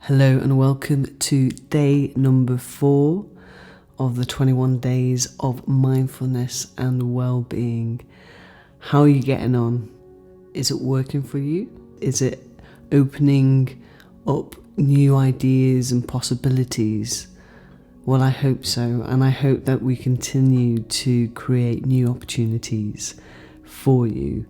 Hello and welcome to day number 4 of the 21 days of mindfulness and well-being. How are you getting on? Is it working for you? Is it opening up new ideas and possibilities? Well, I hope so, and I hope that we continue to create new opportunities for you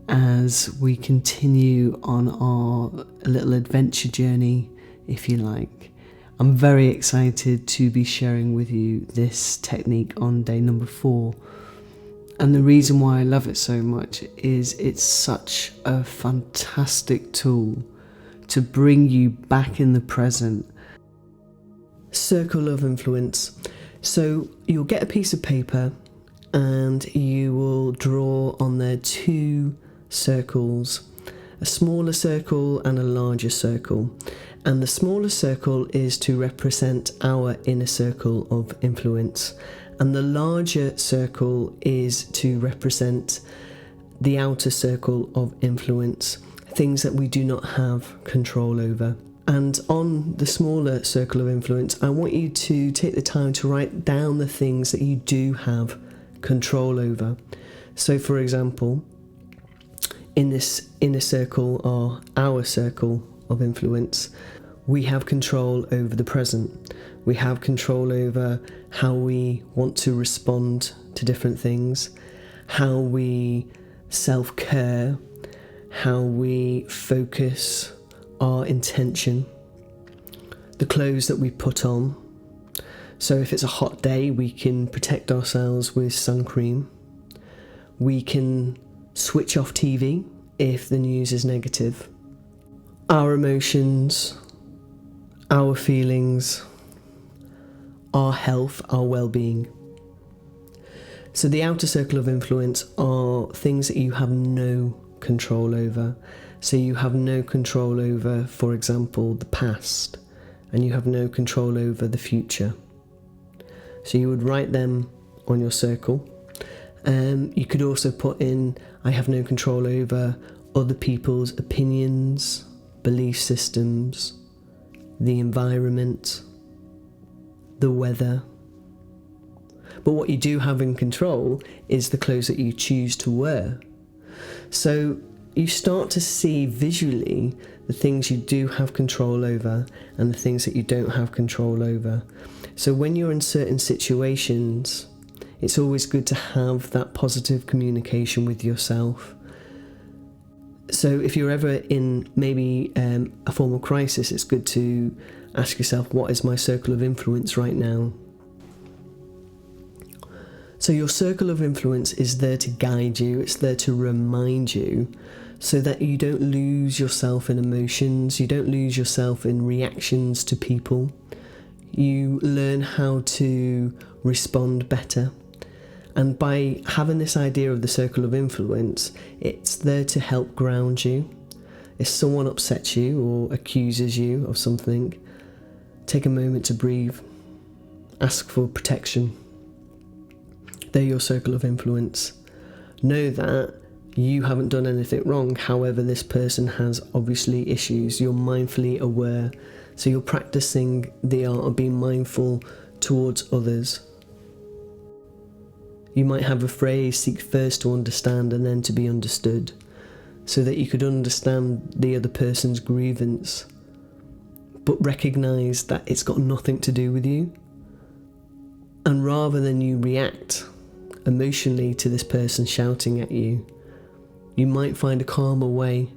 as we continue on our little adventure journey, if you like. I'm very excited to be sharing with you this technique on day number 4. And the reason why I love it so much is it's such a fantastic tool to bring you back in the present. Circle of influence. So you'll get a piece of paper and you will draw on there 2 circles, a smaller circle and a larger circle. And the smaller circle is to represent our inner circle of influence, and the larger circle is to represent the outer circle of influence, things that we do not have control over. And on the smaller circle of influence, I want you to take the time to write down the things that you do have control over. So for example, in this inner circle or our circle of influence, we have control over the present. We have control over how we want to respond to different things, how we self-care, how we focus our intention, the clothes that we put on. So if it's a hot day, we can protect ourselves with sun cream. We can switch off TV if the news is negative. Our emotions, our feelings, our health, our well-being. So the outer circle of influence are things that you have no control over. So you have no control over, for example, the past, and you have no control over the future. So you would write them on your circle. You could also put in, I have no control over other people's opinions, belief systems, the environment, the weather. But what you do have in control is the clothes that you choose to wear. So you start to see visually the things you do have control over and the things that you don't have control over. So when you're in certain situations, it's always good to have that positive communication with yourself. So if you're ever in maybe a form of crisis, it's good to ask yourself, what is my circle of influence right now? So your circle of influence is there to guide you, it's there to remind you so that you don't lose yourself in emotions, you don't lose yourself in reactions to people. You learn how to respond better. And by having this idea of the circle of influence, it's there to help ground you. If someone upsets you or accuses you of something, take a moment to breathe. Ask for protection. They're your circle of influence. Know that you haven't done anything wrong. However, this person has obviously issues. You're mindfully aware. So you're practicing the art of being mindful towards others. You might have a phrase, seek first to understand and then to be understood, so that you could understand the other person's grievance, but recognise that it's got nothing to do with you. And rather than you react emotionally to this person shouting at you, you might find a calmer way.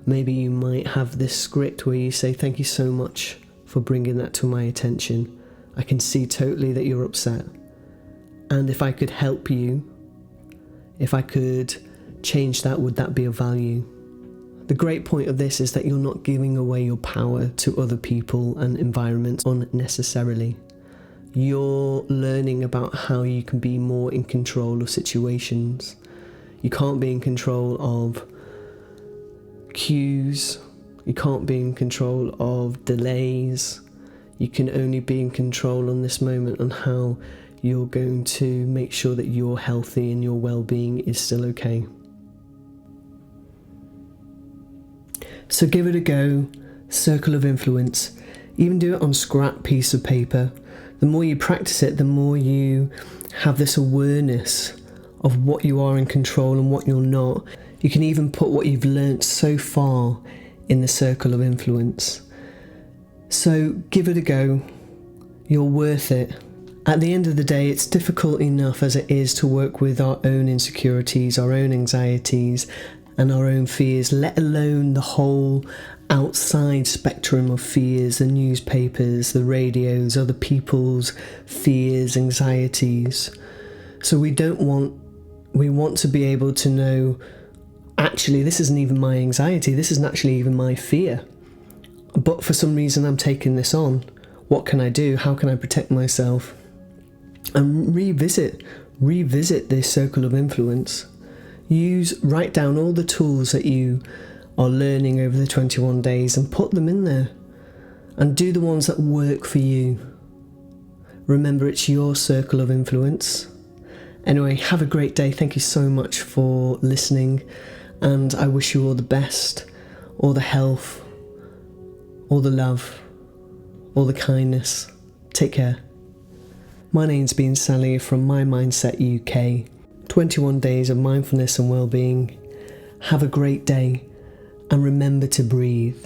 Maybe you might have this script where you say, thank you so much for bringing that to my attention. I can see totally that you're upset. And if I could help you, if I could change that, would that be of value? The great point of this is that you're not giving away your power to other people and environments unnecessarily. You're learning about how you can be more in control of situations. You can't be in control of cues. You can't be in control of delays. You can only be in control on this moment on how you're going to make sure that you're healthy and your well-being is still okay. So give it a go. Circle of influence. Even do it on a scrap piece of paper. The more you practice it, the more you have this awareness of what you are in control and what you're not. You can even put what you've learnt so far in the circle of influence. So give it a go. You're worth it. At the end of the day, it's difficult enough as it is to work with our own insecurities, our own anxieties, and our own fears, let alone the whole outside spectrum of fears, the newspapers, the radios, other people's fears, anxieties. So we want to be able to know, actually, this isn't even my anxiety, this isn't actually even my fear. But for some reason I'm taking this on. What can I do? How can I protect myself? And revisit this circle of influence. Write down all the tools that you are learning over the 21 days and put them in there. And do the ones that work for you. Remember, it's your circle of influence. Anyway, have a great day. Thank you so much for listening. And I wish you all the best, all the health, all the love, all the kindness. Take care. My name's been Sally from My Mindset UK. 21 days of mindfulness and well-being. Have a great day and remember to breathe.